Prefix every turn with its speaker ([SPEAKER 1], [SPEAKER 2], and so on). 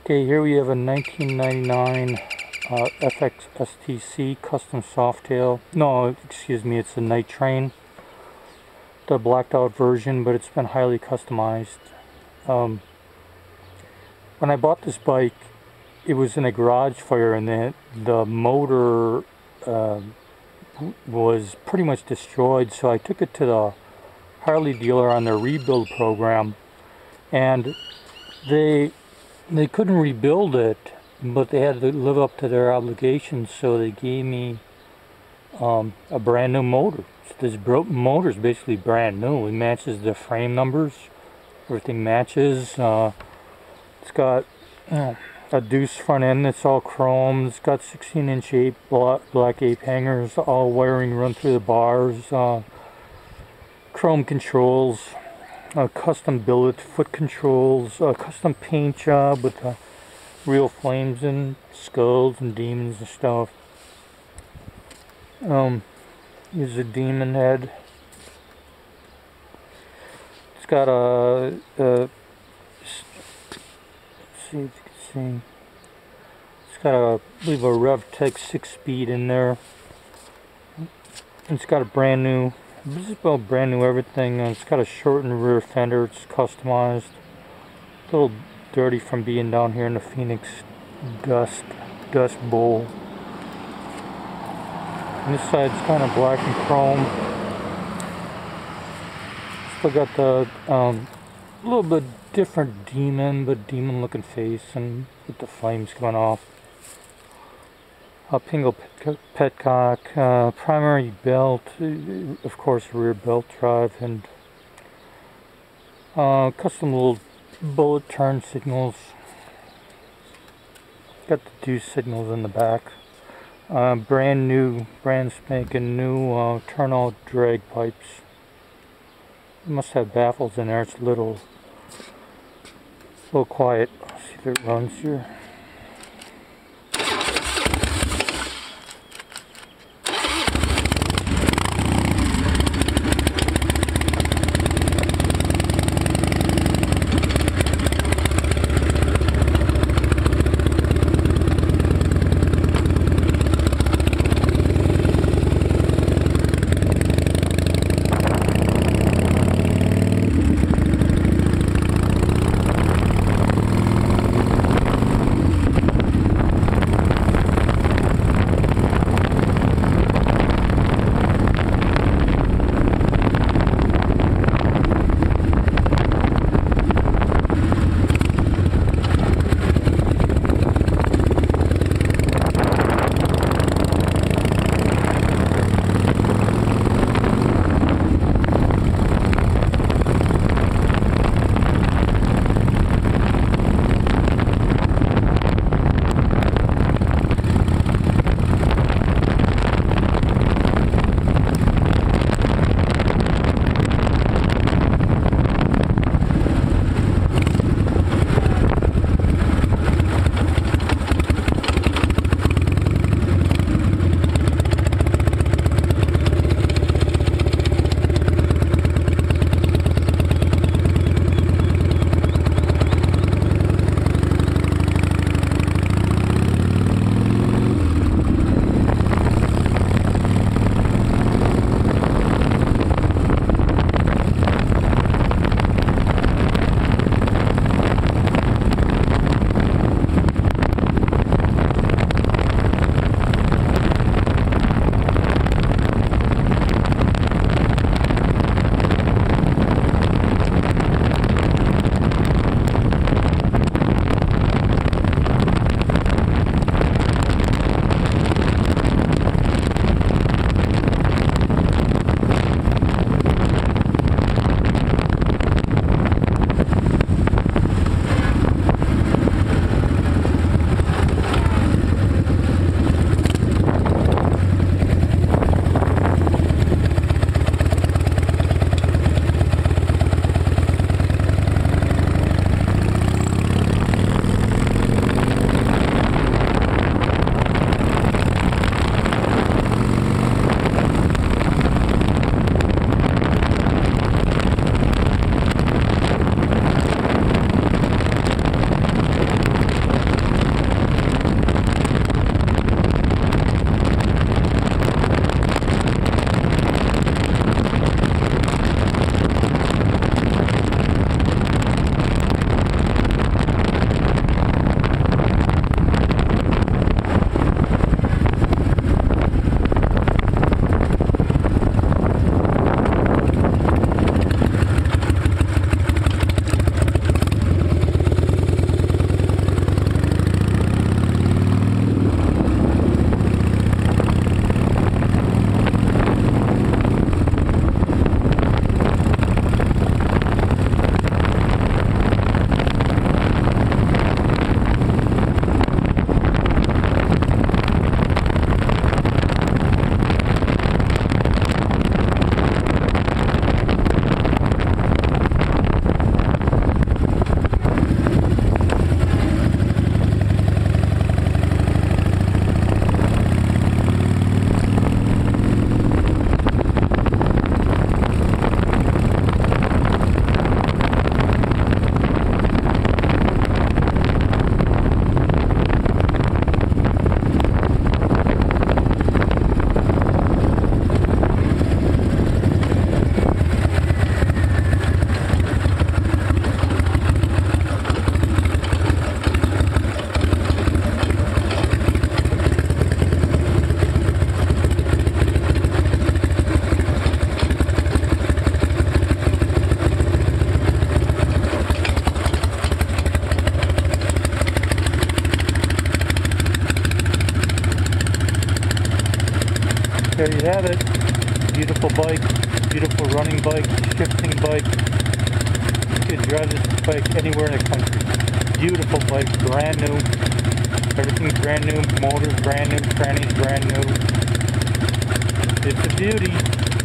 [SPEAKER 1] Okay, here we have a 1999 FXSTC custom softail. No, excuse me, it's a Night Train. The blacked out version, but it's been highly customized. When I bought this bike, it was in a garage fire, and the motor was pretty much destroyed, so I took it to the Harley dealer on their rebuild program, and they couldn't rebuild it, but they had to live up to their obligations, so they gave me a brand new motor. So this motor is basically brand new. It matches the frame numbers, everything matches. It's got a deuce front end that's all chrome. It's got 16-inch black ape hangers, all wiring run through the bars, chrome controls, custom billet foot controls, custom paint job with real flames and skulls and demons and stuff. Here's a demon head. It's got a let's see if you can see. It's got I believe a RevTech 6-speed in there. It's got a brand new. This is about brand new everything. It's got a shortened rear fender. It's customized. A little dirty from being down here in the Phoenix dust bowl. And this side's kind of black and chrome. Still got the little bit different demon, but demon looking face, and with the flames coming off. A Pingo petcock, primary belt, of course rear belt drive, and custom little bullet turn signals. Got the deuce signals in the back. Brand spanking new turnout drag pipes. It must have baffles in there. It's a little quiet. Let's see if it runs here. there you have it. Beautiful bike, beautiful running bike, shifting bike. You could drive this bike anywhere in the country. Beautiful bike, brand new. Everything's brand new, motors brand new, trannies brand new. It's a beauty.